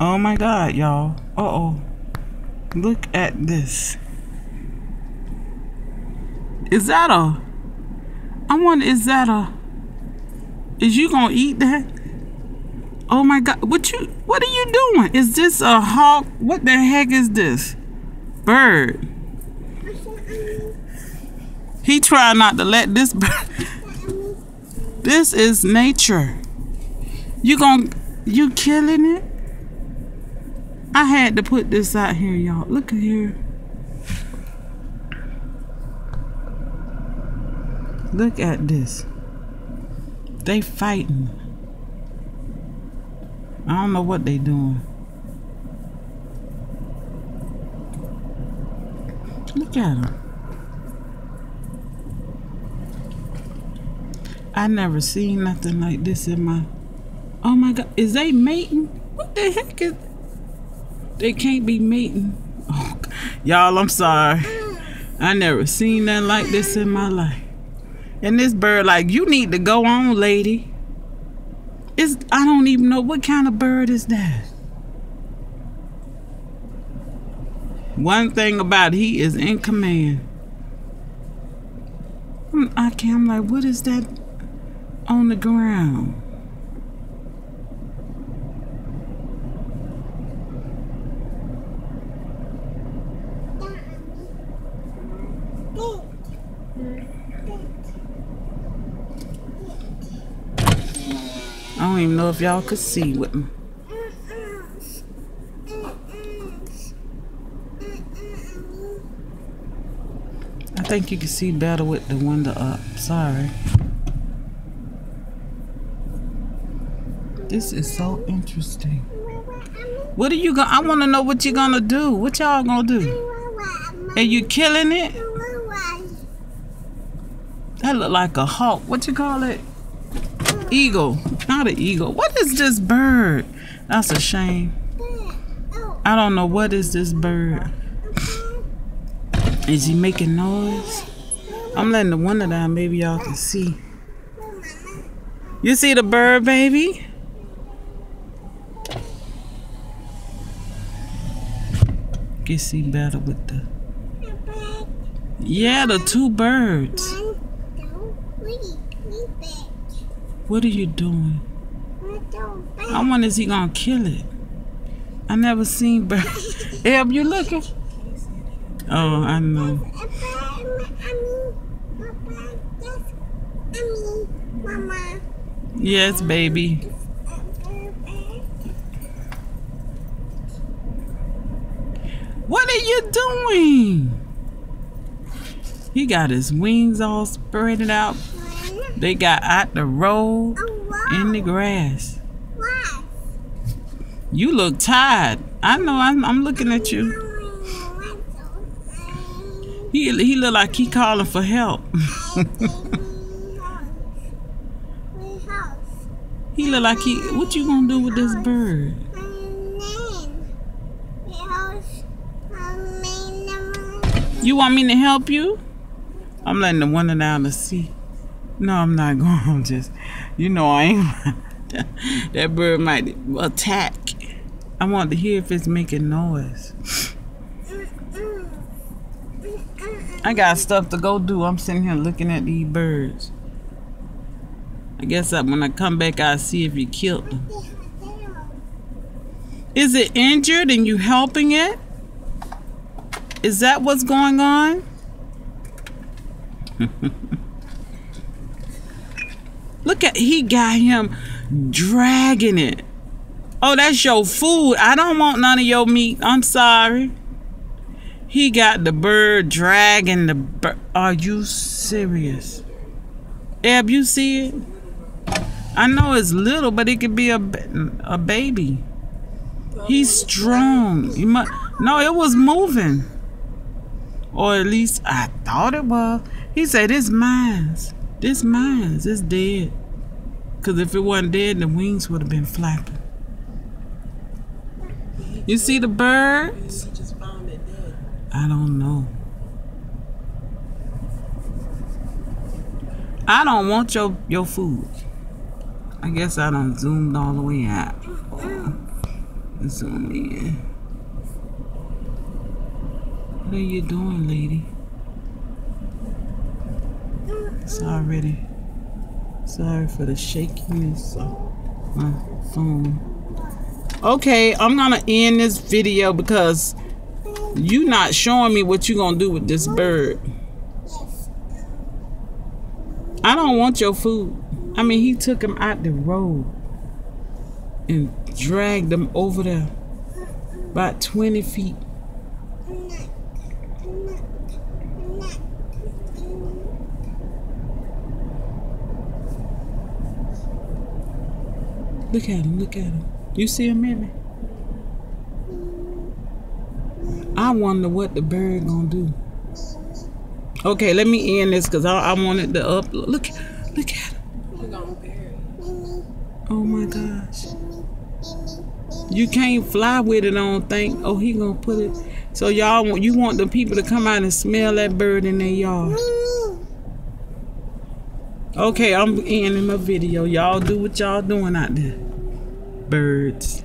Oh my God, y'all. Uh-oh. Look at this. Is that a... I wonder, is that a... Is you gonna eat that? Oh my God, what are you doing? Is this a hawk? What the heck is this? Bird. He tried not to let this bird. This is nature. You killing it? I had to put this out here, y'all. Look at here. Look at this. They fighting. I don't know what they doing. Look at them. I never seen nothing like this in my... Oh my God, is they mating? What the heck is... They can't be mating. Oh, y'all, I'm sorry. I never seen nothing like this in my life. And this bird, like, you need to go on, lady. I don't even know what kind of bird is that. One thing about it, he is in command. I'm like, what is that on the ground? I don't even know if y'all could see with me. I think you can see better with the window up. Sorry. This is so interesting. What are you gonna... I want to know what you're gonna do. What y'all gonna do? Are you killing it? That look like a hawk. What you call it? Eagle. Not an eagle. What is this bird? That's a shame. I don't know what is this bird. Is he making noise? I'm letting the window down. Maybe y'all can see. You see the bird, baby? Can see better with the... Yeah, the two birds. What are you doing? I wonder, is he gonna kill it? I never seen birds. Eb, you looking? Oh, I know. Yes, baby. What are you doing? He got his wings all spread out. They got out the road in the grass. You look tired. I know. I'm looking at you. He look like he calling for help. He look like he... What you gonna do with this bird? You want me to help you? I'm letting the window down to see. No, I'm not going to just... You know I ain't... That bird might attack. I want to hear if it's making noise. I got stuff to go do. I'm sitting here looking at these birds. I guess when I come back, I'll see if you killed them. Is it injured and you helping it? Is that what's going on? Look at, he got him dragging it. Oh, that's your food. I don't want none of your meat. I'm sorry. He got the bird dragging the bird. Are you serious? Eb, you see it? I know it's little, but it could be a baby. He's strong. He must, no, it was moving. Or at least I thought it was. He said, this mine's. This mine's. It's dead. Because if it wasn't dead, the wings would have been flapping. You see the birds? I don't know. I don't want your food. I guess I done zoomed all the way out. Zoom in. What are you doing, lady? Sorry for the shakiness of my phone. Okay, I'm gonna end this video because you not showing me what you gonna do with this bird. I don't want your food. I mean, he took him out the road and dragged him over there about 20 feet. Look at him, look at him. You see him, Mimi? I wonder what the bird gonna do. Okay, let me end this because I wanted to upload. Look at him. Oh my gosh. You can't fly with it, I don't think. Oh, he gonna put it. So you want the people to come out and smell that bird in their yard. Okay, I'm ending my video. Y'all do what y'all doing out there. Birds.